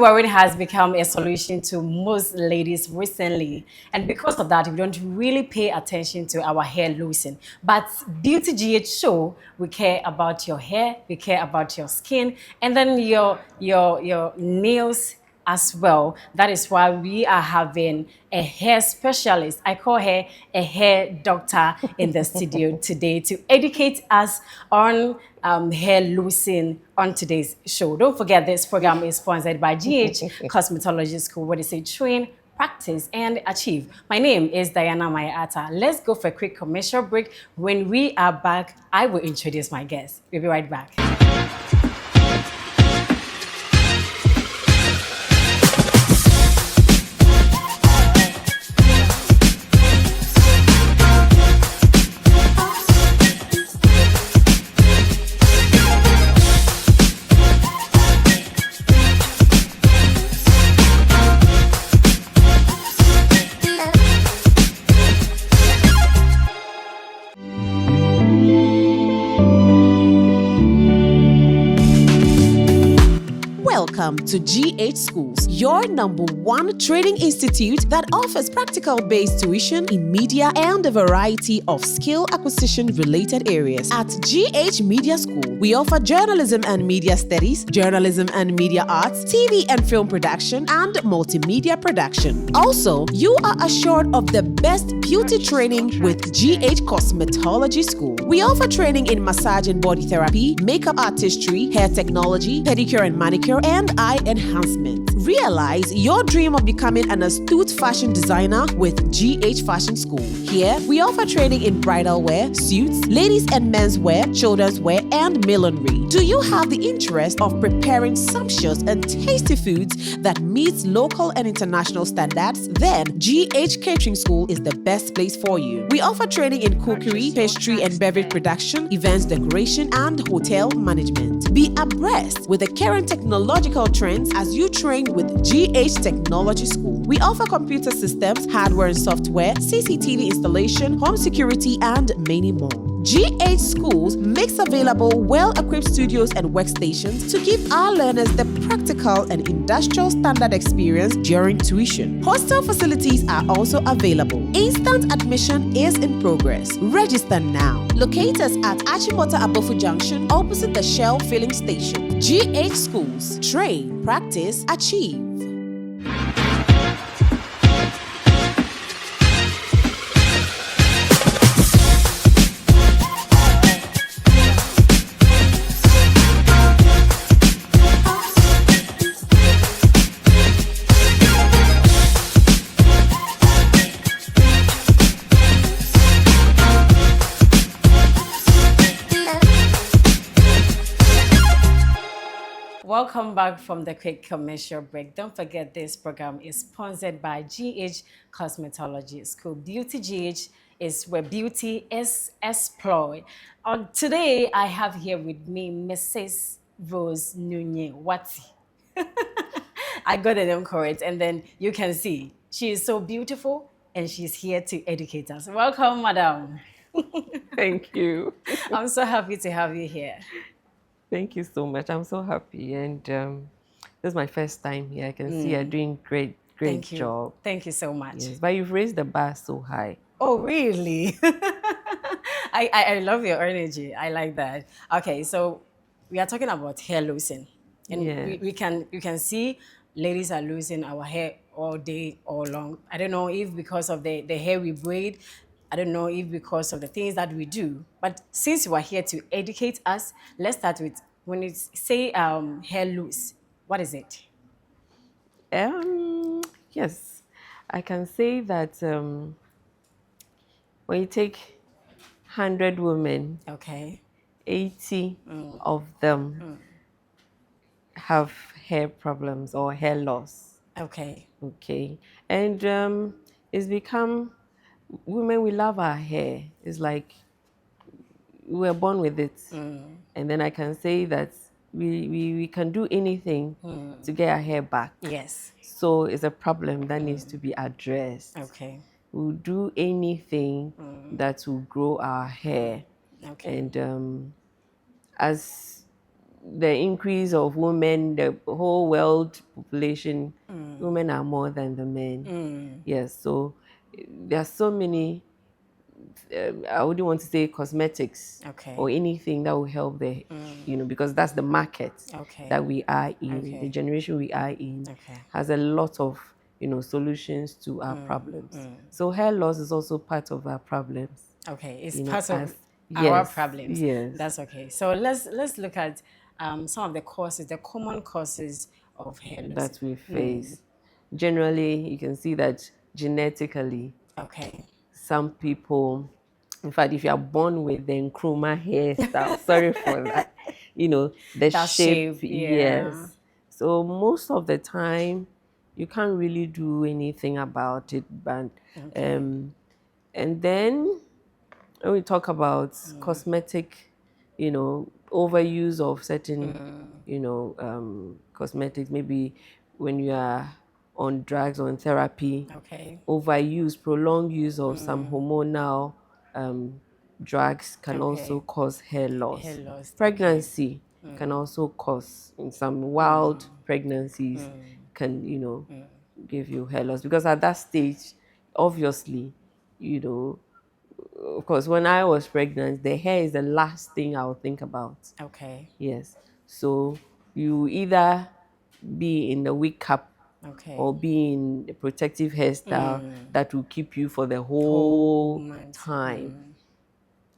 wearing has become a solution to most ladies recently. And because of that, we don't really pay attention to our hair losing. But Beauty GH show, we care about your hair, we care about your skin, and then your nails as well. That is why we are having a hair specialist. I call her a hair doctor in the studio today to educate us on hair losing on today's show. Don't forget, this program is sponsored by GH Cosmetology School, where they say train, practice, and achieve. My name is Diana Mayata. Let's go for a quick commercial break. When we are back, I will introduce my guest. We'll be right back. Welcome to GH Schools, your #1 training institute that offers practical-based tuition in media and a variety of skill acquisition-related areas. At GH Media School, we offer journalism and media studies, journalism and media arts, TV and film production, and multimedia production. Also, you are assured of the best beauty training with GH Cosmetology School. We offer training in massage and body therapy, makeup artistry, hair technology, pedicure and manicure, and eye enhancement. Realize your dream of becoming an astute fashion designer with GH Fashion School. Here, we offer training in bridal wear, suits, ladies and men's wear, children's wear, and millinery. Do you have the interest of preparing sumptuous and tasty foods that meets local and international standards? Then, GH Catering School is the best place for you. We offer training in cookery, pastry and beverage production, events decoration, and hotel management. Be abreast with the current technological trends as you train with GH Technology School. We offer computer systems, hardware and software, CCTV installation, home security, and many more. GH Schools makes available well-equipped studios and workstations to give our learners the practical and industrial standard experience during tuition. Hostel facilities are also available. Instant admission is in progress. Register now. Locate us at Achimota Abofu Junction, opposite the Shell filling station. GH Schools. Train, practice, achieve. Welcome back from the quick commercial break. Don't forget, this program is sponsored by GH Cosmetology School. Beauty GH is where beauty is explored. Today, I have here with me Mrs. Rose Nunya Wetsi. I got the name correct, and then you can see she is so beautiful, and she's here to educate us. Welcome, madam. Thank you. I'm so happy to have you here. Thank you so much. I'm so happy. And this is my first time here. I can see you're doing great Thank you. job. Thank you so much. Yes, but you've raised the bar so high. Oh, really? I love your energy. I like that. Okay, so we are talking about hair losing. And Yes. you can see ladies are losing our hair all day, all long. I don't know if because of the hair we braid, I don't know if because of the things that we do. But since you are here to educate us, let's start with, when you say hair loose, what is it? Yes, I can say that when you take 100 women, Okay. 80 of them have hair problems or hair loss. Okay. Okay. And it's become, women, we love our hair. It's like we were born with it. And then I can say that we can do anything to get our hair back. Yes. So it's a problem that needs to be addressed. Okay. We'll do anything that will grow our hair. Okay. And as the increase of women, the whole world population, women are more than the men. Yes, so there are so many, I wouldn't want to say cosmetics Okay. or anything that will help the, because that's the market Okay. that we are in, the Okay. generation we are in, Okay. has a lot of, solutions to our problems. So hair loss is also part of our problems. Okay, it's part of As our yes, problems. yes, That's okay. So let's look at some of the causes, the common causes of hair loss. that we face. Generally, you can see that genetically, Okay. some people, in fact, if you are born with the nkrumah hairstyle, sorry for that, the That shape, shape, yeah. yes. So most of the time, you can't really do anything about it. But Okay. and then when we talk about cosmetic, overuse of certain, cosmetics, maybe when you are on drugs or on therapy, Okay. overuse, prolonged use of some hormonal um, drugs can also Okay. cause hair Hair loss. loss. Okay. Pregnancy can also cause, in some wild pregnancies, can, give you hair loss. Because at that stage, obviously, you know, of course, when I was pregnant, the hair is the last thing I would think about. Okay. Yes. So you either be in the wig cap Okay. or be in a protective hairstyle that will keep you for the Whole whole month. time.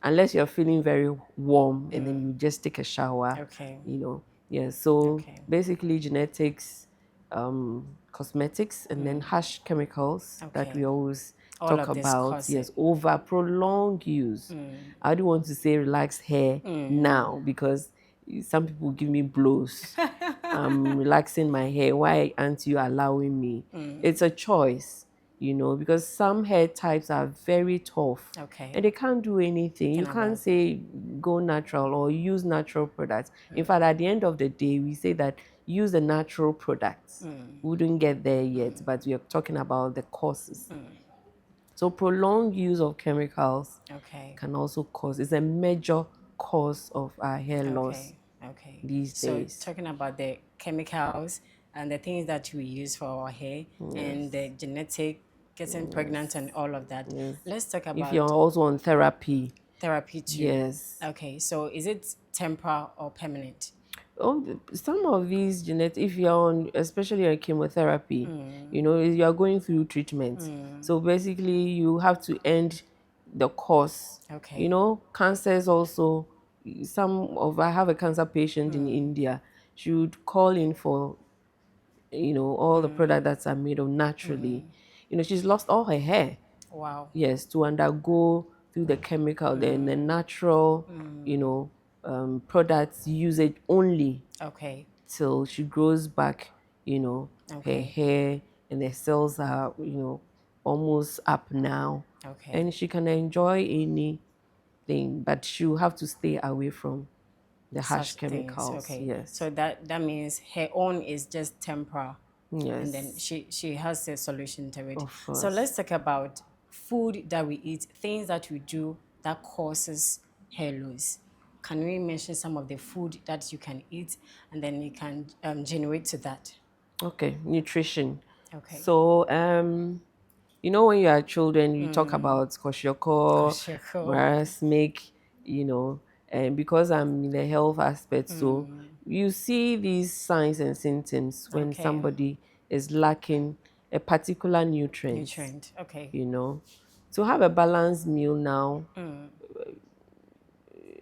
Unless you're feeling very warm and then you just take a shower, Okay. Yeah, so Okay. basically genetics, cosmetics, and then harsh chemicals that we Okay. always All talk of this about. cause it. Yes, over prolonged use. I don't want to say relaxed hair now because some people give me blows. I'm relaxing my hair. Why aren't you allowing me? It's a choice, because some hair types are very tough Okay. and they can't do anything. You Can can't about say go natural or use natural products. In fact, at the end of the day, we say that use the natural products. We wouldn't get there yet, but we are talking about the causes. So prolonged use of chemicals Okay. can also cause, it's a major cause of our hair loss Okay. Okay. these So days. talking about the chemicals and the things that we use for our hair and the genetic, getting pregnant and all of that. Yes. Let's talk If you're about also on therapy, therapy too. yes. Okay. So is it temporal or permanent? Oh, some of these genetics, if you're on, especially on chemotherapy, you're going through treatment. So basically, you have to end the course. Okay. Cancers also, I have a cancer patient in India. She would call in for, all the products that are made of naturally. She's lost all her hair. Wow. Yes, to undergo through the chemical, then the natural, products usage only Okay. till she grows back, her Okay. hair and the cells are, almost up now. Okay. And she can enjoy anything, but she'll have to stay away from the harsh Such things. chemicals. Okay. Yes. So that means her own is just temporal. Yes. And then she has a solution to it. Of So course. let's talk about food that we eat, things that we do that causes hair loss. Can we mention some of the food that you can eat and then you can generate to that? Okay, nutrition. Okay. So, when you are children, you talk about kwashiorkor, Kwashiorkor. breast milk, and because I'm in the health aspect, so you see these signs and symptoms when Okay. somebody is lacking a particular nutrient. Nutrient. Okay. To have a balanced meal now,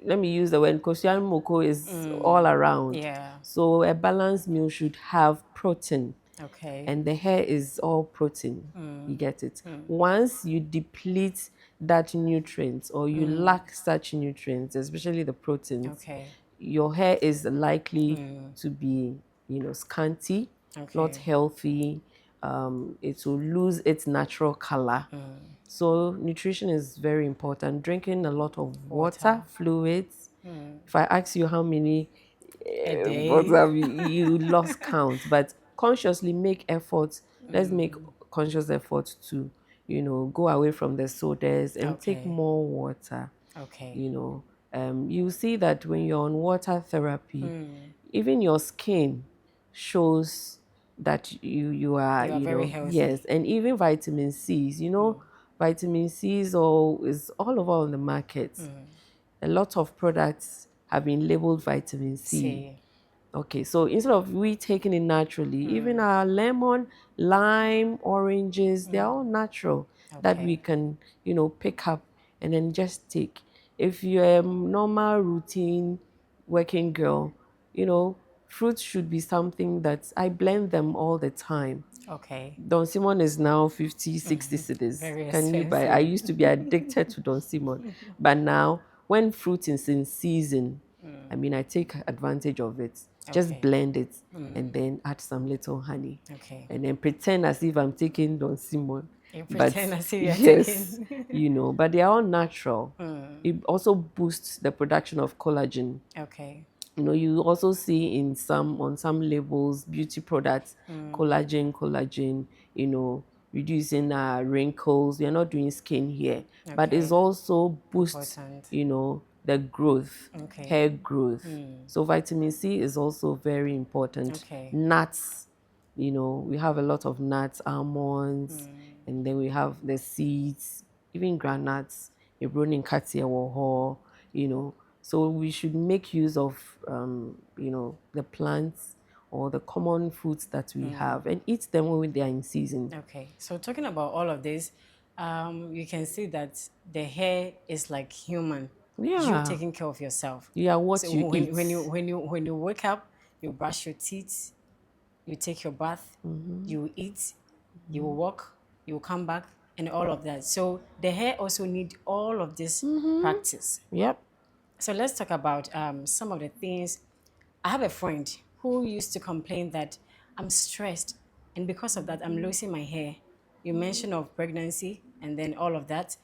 let me use the word koshian moko is all around. Yeah. So a balanced meal should have protein. Okay. And the hair is all protein. You get it? Once you deplete that nutrient or you lack such nutrients, especially the proteins, Okay. your hair is likely to be, scanty, not Okay. healthy. It will lose its natural color. So nutrition is very important. Drinking a lot of water, fluids. If I ask you how many A day. water you lost count, but consciously make efforts. Let's make conscious effort to, go away from the sodas and take Okay. more water. Okay. You see that when you're on water therapy, even your skin shows that you are, You are very yes, healthy. and even vitamin C's, vitamin C's is all over on the market. A lot of products have been labeled vitamin C. See. Okay, so instead of we taking it naturally, even our lemon, lime, oranges, they're all natural that we Okay. can, pick up and then just take. If you're a normal routine working girl, fruits should be something that I blend them all the time. Okay. Don Simon is now 50, 60 cities. Very Can you buy? I expensive. used to be addicted to Don Simon. But now, when fruit is in season, I take advantage of it. Just Okay. blend it and then add some little honey. Okay. And then pretend as if I'm taking Don Simon. You But pretend as if you're yes, taking. but they are all natural. It also boosts the production of collagen. Okay. You also see on some labels, beauty products, collagen, reducing wrinkles. We are not doing skin here, but it's Okay. also boosts, Important. the growth, Okay. hair growth. So vitamin C is also very important. Okay. Nuts, we have a lot of nuts, almonds, and then we have the seeds, even granuts, ebronin katia woho, so we should make use of, the plants or the common foods that we have and eat them when they are in season. Okay. So talking about all of this, you can see that the hair is like human. You Yeah. taking care of yourself. Yeah, what So you when, eat. when you wake up, you brush your teeth, you take your bath, you eat, you will walk, you will come back, and all of that. So the hair also need all of this practice. Yep. So let's talk about some of the things. I have a friend who used to complain that I'm stressed, and because of that, I'm losing my hair. You mentioned of pregnancy and then all of that.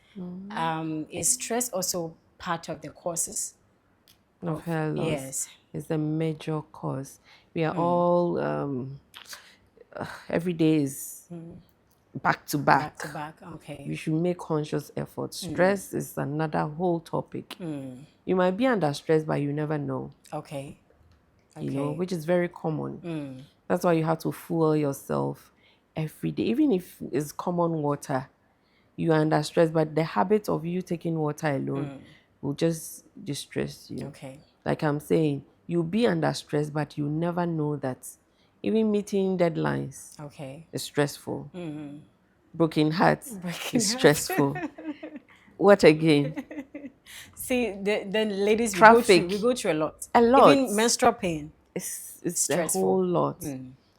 Is stress also part of the causes? Of hair loss Yes. is a major cause. We are all, every day is back to Back back. to back. Okay. We should make conscious effort. Stress is another whole topic. You might be under stress, but you never know, Okay. which is very common. That's why you have to fuel yourself every day. Even if it's common water, you are under stress, but the habit of you taking water alone will just distress you. Okay. Like I'm saying, you'll be under stress, but you never know that even meeting deadlines Okay. is stressful. Broken hearts Breaking is hearts. stressful. What again? See, the ladies, Traffic. we go through a lot. A lot. Even menstrual pain. It's a Stressful. whole lot.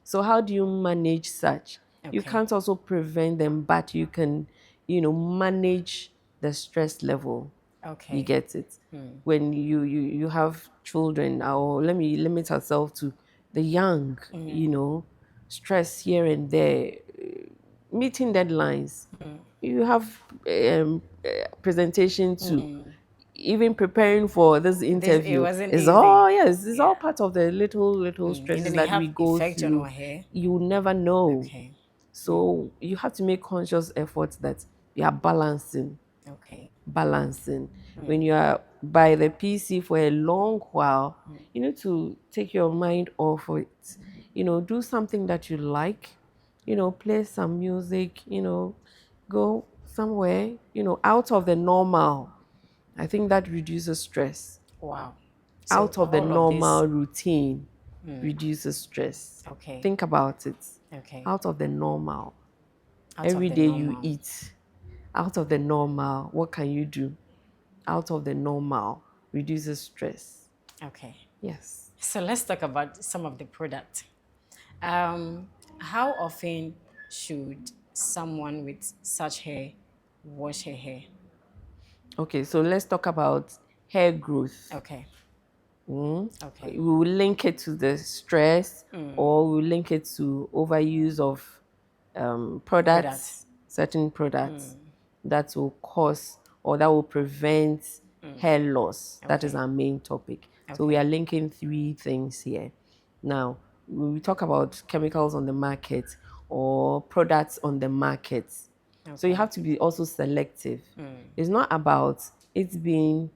So how do you manage such? You Okay. can't also prevent them, but you can, manage the stress level. Okay. You get it? When you have children, or let me limit ourselves to the young, stress here and there, meeting deadlines. You have presentation to even preparing for this It interview wasn't is easy. it's all part of the little And stresses then they that we have go effect on through. our hair. You never know. Okay. So you have to make conscious efforts that you are balancing. Okay. When you are by the PC for a long while, you need to take your mind off it. Do something that you like. Play some music. Go somewhere. Out of the normal. I think that reduces stress. Wow. So Out of the all of this. normal routine reduces stress. Okay. Think about it. Okay. Out of the normal. Out Every of the day normal. you eat. Out of the normal, what can you do? Out of the normal reduces stress. Okay. Yes. So let's talk about some of the product. How often should someone with such hair wash her hair? Okay, so let's talk about hair growth. Okay. Okay. We will link it to the stress, or we will link it to overuse of products, certain products that will cause or that will prevent hair loss. That is Okay. our main topic. So we are linking three things here. Now, when we talk about chemicals on the market or products on the market, so you have to be also selective. It's not about it being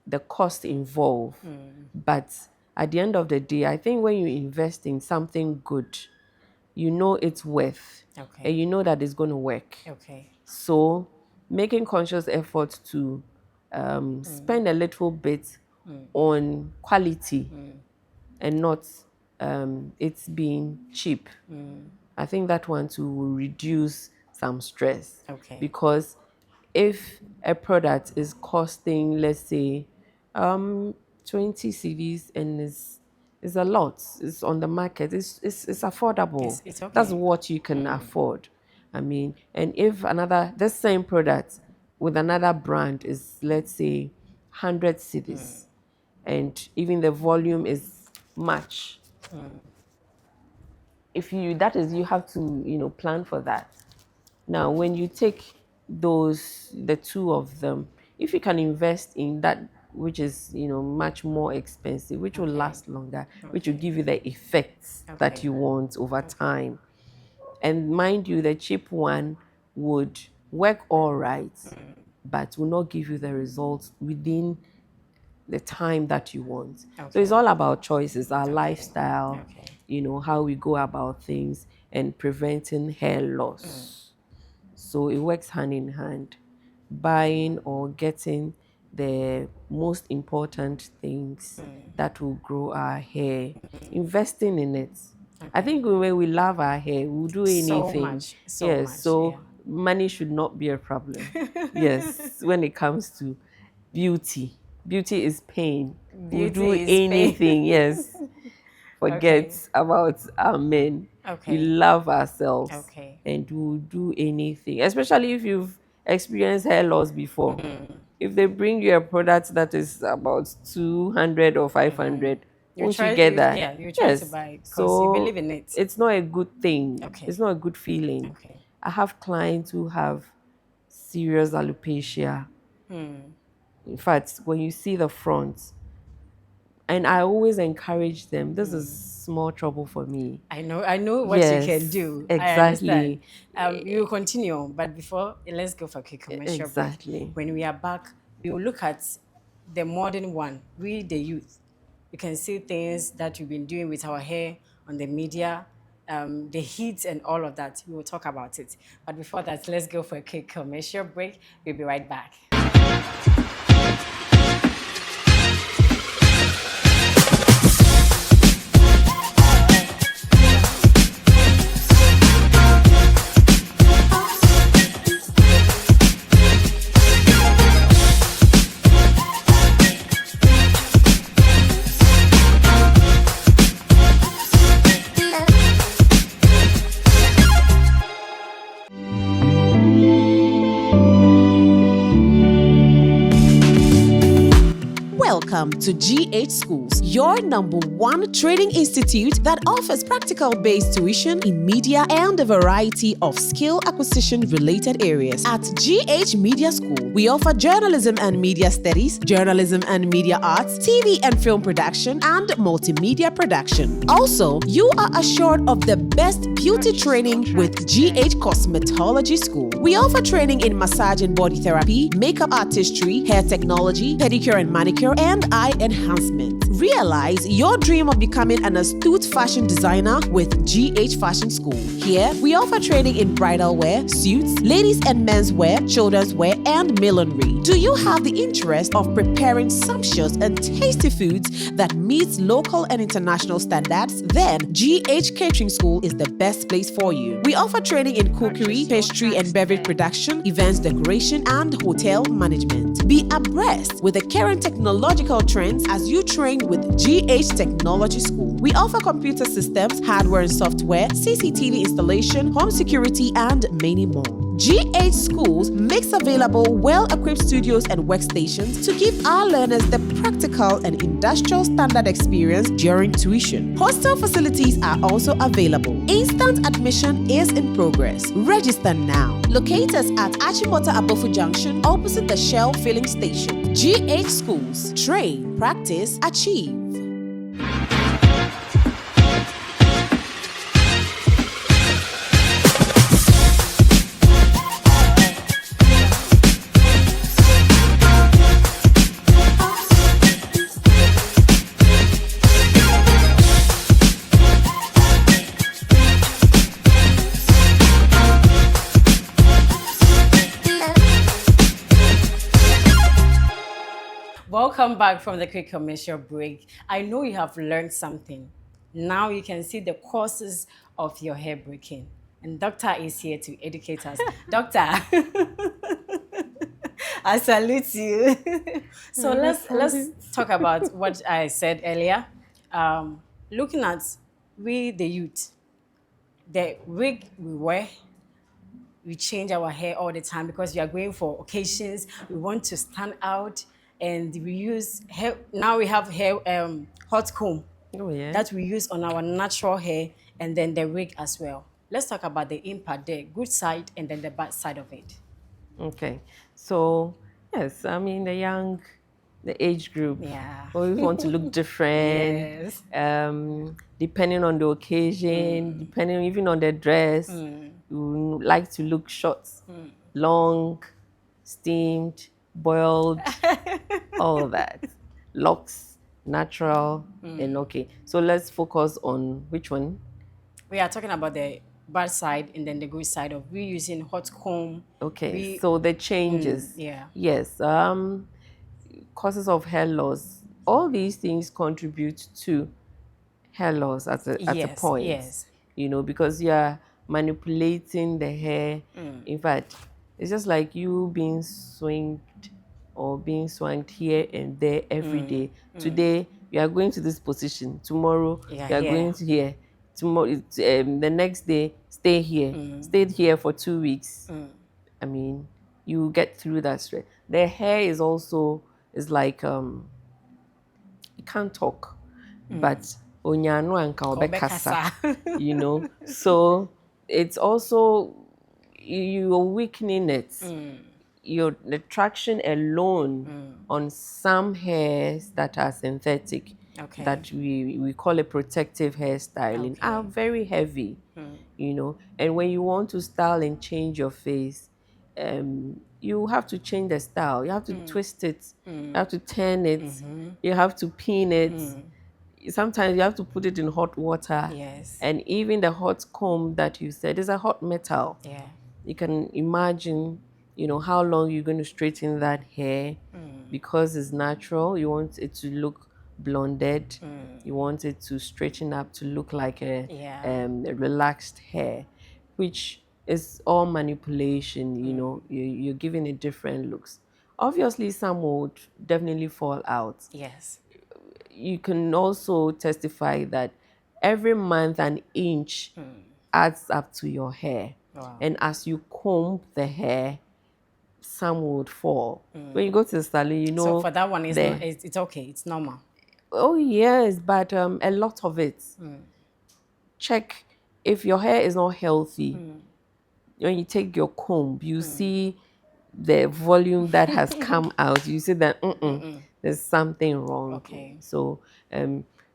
the cost involved. But at the end of the day, I think when you invest in something good, you know its worth, Okay. and you know that it's going to work. Okay. So making conscious effort to spend a little bit on quality and not it's being cheap. I think that one too will reduce some stress. Okay. Because if a product is costing, let's say, 20 CDs and is a lot, it's on the market, it's affordable. It's okay. That's what you can afford. I mean, and if the same product with another brand is, let's say, 100 CDs, and even the volume is much, you have to plan for that. Now when you take the two of them, if you can invest in that which is much more expensive, which will last longer, which will give you the effects that you want over time. And mind you, the cheap one would work all right, but will not give you the results within the time that you want. So it's all about choices, our lifestyle, how we go about things, and preventing hair loss. So it works hand in hand. Buying or getting the most important things that will grow our hair, investing in it. I think when we love our hair, we'll do anything. So money should not be a problem. Yes, when it comes to beauty. Beauty is pain. We'll do anything, yes. Forget about our men. We love ourselves. And we'll do anything. Especially if you've experienced hair loss before. If they bring you a product that is about 200 or 500, won't you get that? Yeah, you try to buy it because you believe in it. It's not a good thing. It's not a good feeling. I have clients who have serious alopecia. In fact, when you see the front, and I always encourage them, this is small trouble for me. I know what you can do. Exactly. You will continue, but before, let's go for a quick commercial break. When we are back, we will look at the modern one, we the youth. You can see things that we've been doing with our hair on the media, the heat and all of that. We will talk about it. But before that, let's go for a quick commercial break. We'll be right back. Welcome to GH Schools, your #1 training institute that offers practical-based tuition in media and a variety of skill acquisition-related areas. At GH Media School, we offer journalism and media studies, journalism and media arts, TV and film production, and multimedia production. Also, you are assured of the best beauty training with GH Cosmetology School. We offer training in massage and body therapy, makeup artistry, hair technology, pedicure and manicure, and eye enhancement. Realize your dream of becoming an astute fashion designer with GH Fashion School. Here, we offer training in bridal wear, suits, ladies and men's wear, children's wear, and millinery. Do you have the interest of preparing sumptuous and tasty foods that meets local and international standards? Then, GH Catering School is the best place for you. We offer training in cookery, pastry and beverage production, events decoration, and hotel management. Be abreast with the current technological trends as you train with GH Technology School. We offer computer systems, hardware and software, CCTV installation, home security, and many more. GH Schools makes available well-equipped studios and workstations to give our learners the practical and industrial standard experience during tuition. Hostel facilities are also available. Instant admission is in progress. Register now. Locate us at Achimota Abofu Junction, opposite the Shell filling station. GH Schools. Train, practice, achieve. Welcome back from the quick commercial break. I know you have learned something. Now you can see the causes of your hair breaking. And Doctor is here to educate us. Doctor, I salute you. So let's talk about what I said earlier. Looking at we the youth, the wig we wear, we change our hair all the time because we are going for occasions. We want to stand out, and we use hair. Now we have hair hot comb Oh yeah. that we use on our natural hair, and then the wig as well. Let's talk about the impact, the good side, and then the bad side of it. Okay. So yes, I mean the age group Yeah. always want to look different. Yes. Depending on the occasion, depending even on the dress, you like to look short, long, steamed, boiled, all that. Locks, natural, and okay. So let's focus on which one? We are talking about the bad side and then the good side of we using hot comb. Okay, so the changes. Yeah. Yes, causes of hair loss. All these things contribute to hair loss at a Yes. point. Yes. You know, because you are manipulating the hair. In fact, it's just like you being swinged or being swanked here and there every day. Today, you are going to this position. Tomorrow, Yeah, you are here. going to here. Tomorrow, the next day, stay here. Stayed here for 2 weeks. I mean, you get through that stress. The hair is also is like you can't talk, but onyano anka obekasa, you know. So it's also you're weakening it. Your the traction alone on some hairs that are synthetic, Okay. that we call it protective hairstyling, Okay. are very heavy, you know. And when you want to style and change your face, you have to change the style. You have to twist it. You have to turn it. You have to pin it. Sometimes you have to put it in hot water. Yes. And even the hot comb that you said is a hot metal. Yeah. You can imagine, you know, how long you're going to straighten that hair because it's natural. You want it to look blonded. You want it to straighten up to look like a relaxed hair, which is all manipulation. You know, you're giving it different looks. Obviously, some would definitely fall out. Yes. You can also testify that every month an inch adds up to your hair. Wow. And as you comb the hair, some would fall. When you go to the salon, you know. So for that one, it's okay. It's normal. Oh, yes, but a lot of it. Check if your hair is not healthy. When you take your comb, you see the volume that has come out. You see that there's something wrong. Okay. So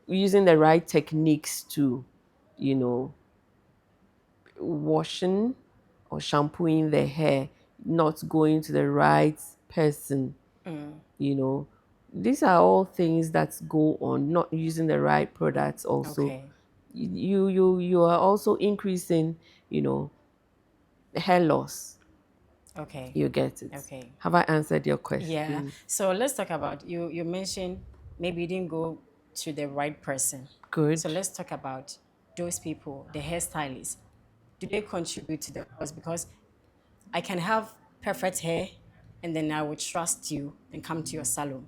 using the right techniques to, you know, washing or shampooing the hair, not going to the right person, you know. These are all things that go on, not using the right products also. Okay. You are also increasing, you know, hair loss. Okay. You get it. Okay. Have I answered your question? Yeah. So let's talk about you mentioned maybe you didn't go to the right person. Good. So let's talk about those people, the hairstylists. Do they contribute to the cause? Because I can have perfect hair and then I would trust you and come to your salon.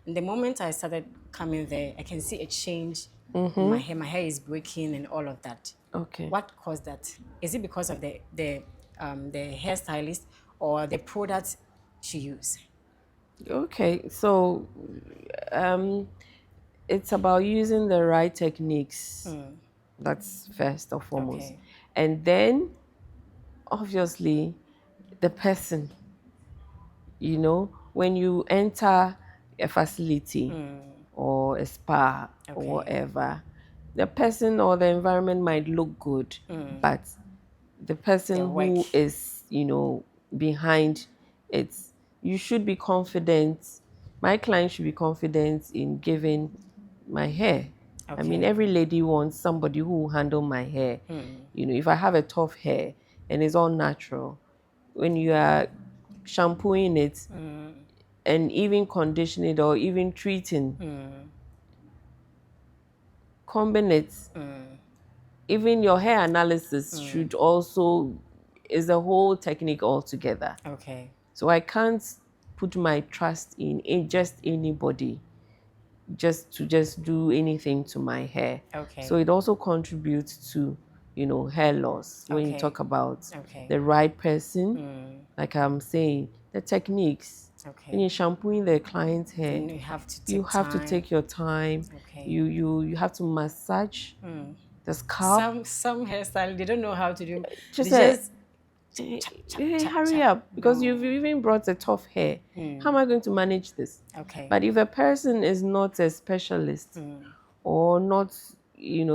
And the moment I started coming there, I can see a change in my hair. My hair is breaking and all of that. Okay. What caused that? Is it because of the hairstylist or the product she use? Okay. So it's about using the right techniques. That's first and foremost. Okay. And then obviously the person, you know, when you enter a facility or a spa or Okay. whatever, the person or the environment might look good, but the person Their who work. is, you know, behind it, you should be confident. My client should be confident in giving my hair. I mean, Okay. every lady wants somebody who will handle my hair. You know, if I have a tough hair and it's all natural, when you are shampooing it, and even condition it or even treating, combing it, even your hair analysis should also, is a whole technique altogether. Okay. So I can't put my trust in just anybody just to do anything to my hair. Okay. So it also contributes to, hair loss when you Okay. talk about Okay. the right person. Like I'm saying, the techniques. Okay. When you're shampooing the client's hair, Then you have to take you have to time. take your time. Okay. You have to massage the scalp. Some hairstyle they don't know how to do. Just They hurry up, because you've even brought a tough hair. How am I going to manage this? Okay. But if a person is not a specialist or not,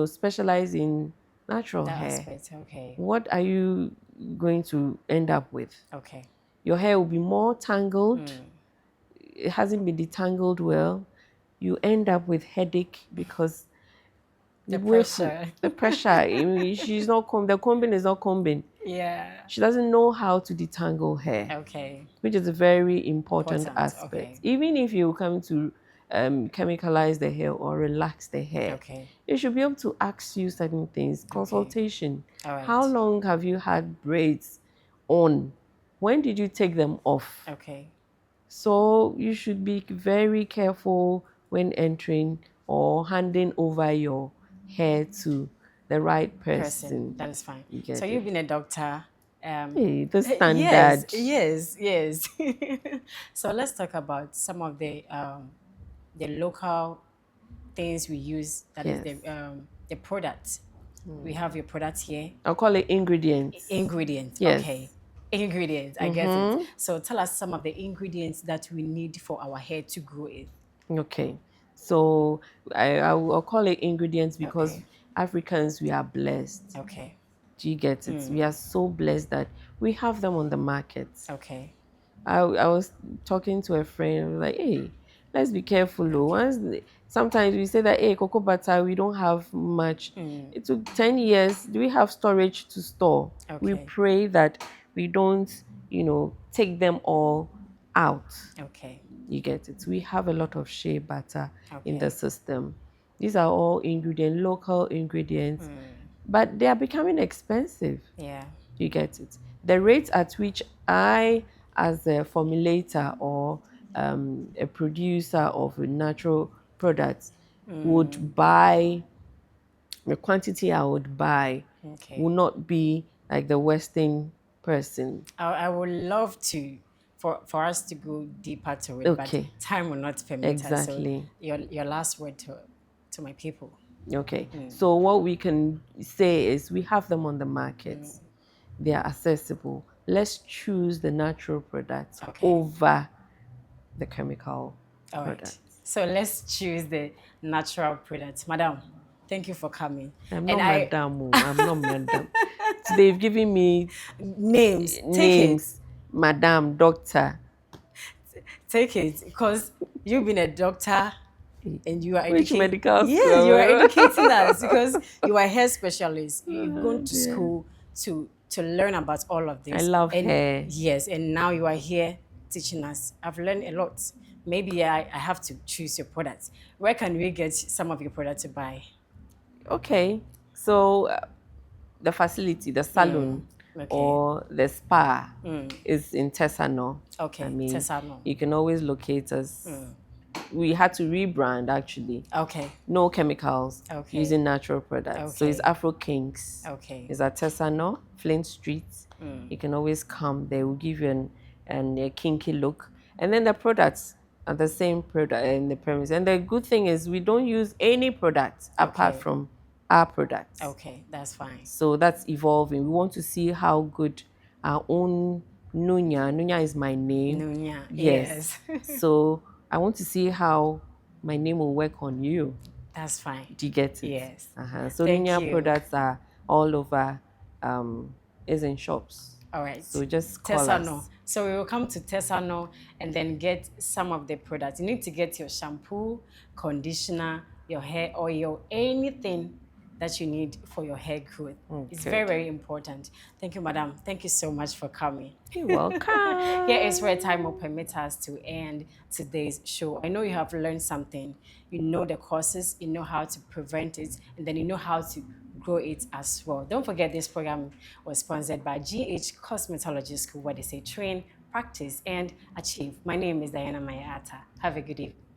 specialized in natural that hair, aspect. Okay. what are you going to end up with? Okay. Your hair will be more tangled. It hasn't been detangled well. You end up with headache because The pressure. the pressure. I mean, she's not the combing is not combing. Yeah. She doesn't know how to detangle hair. Okay. Which is a very important aspect. Okay. Even if you come to chemicalize the hair or relax the hair, Okay. you should be able to ask you certain things. Consultation. All right. How long have you had braids on? When did you take them off? Okay. So you should be very careful when entering or handing over your hair to the right person. That is fine. You get So it? you've been a doctor. Hey, the Yes, standard. yes. So let's talk about some of the local things we use. That is Yes. the products. We have your products here. I'll call it ingredients. Ingredients. Yes. Okay. Ingredients. I get it. So tell us some of the ingredients that we need for our hair to grow it. Okay. So I'll call it ingredients because Okay. Africans, we are blessed. Okay. Do you get it? We are so blessed that we have them on the market. Okay. I was talking to a friend. I was like, hey, let's be careful. Sometimes we say that, hey, cocoa butter, we don't have much. It took 10 years. Do we have storage to store? We Okay. pray that we don't, take them all out. Okay. You get it? We have a lot of shea butter in Okay. the system. These are all local ingredients, but they are becoming expensive. Yeah. You get it? The rate at which I, as a formulator or a producer of a natural product, would buy, the quantity I would buy Okay. will not be like the Western person. I would love to for us to go deeper to it, Okay. but time will not permit us. Exactly. So your last word to my people. Okay. So what we can say is we have them on the market. They are accessible. Let's choose the natural products over the chemical All right. products. So let's choose the natural products. Madam, thank you for coming. I'm not madam. I'm not madam. They've given me Names. names. Madam, doctor. Take it. Because you've been a doctor and you are Which educating. medical school? Yes, you are educating us because you are a hair specialist. You've gone to school to learn about all of this. I love hair. Yes, and now you are here teaching us. I've learned a lot. Maybe I have to choose your products. Where can we get some of your products to buy? Okay. So the facility, the salon, or the spa is in Tesano. Okay, Tesano. You can always locate us. We had to rebrand actually. Okay. No chemicals. Okay. Using natural products. So it's Afro Kings. Okay. It's at Tesano, Flint Street. You can always come. They will give you a kinky look. And then the products are the same product in the premise. And the good thing is we don't use any product apart from our products. Okay, that's fine. So that's evolving. We want to see how good our own Nunya is my name. Nunya, yes. So I want to see how my name will work on you. That's fine. Do you get it? Yes. So Nunya products are all over, is in shops. All right. So just call us. So we will come to Tesano and then get some of the products. You need to get your shampoo, conditioner, your hair oil, anything that you need for your hair growth. It's very, Good. very important. Thank you, madam. Thank you so much for coming. You're welcome. Here is where time will permit us to end today's show. I know you have learned something. You know the causes, you know how to prevent it, and then you know how to grow it as well. Don't forget this program was sponsored by GH Cosmetology School, where they say train, practice, and achieve. My name is Diana Mayata. Have a good evening.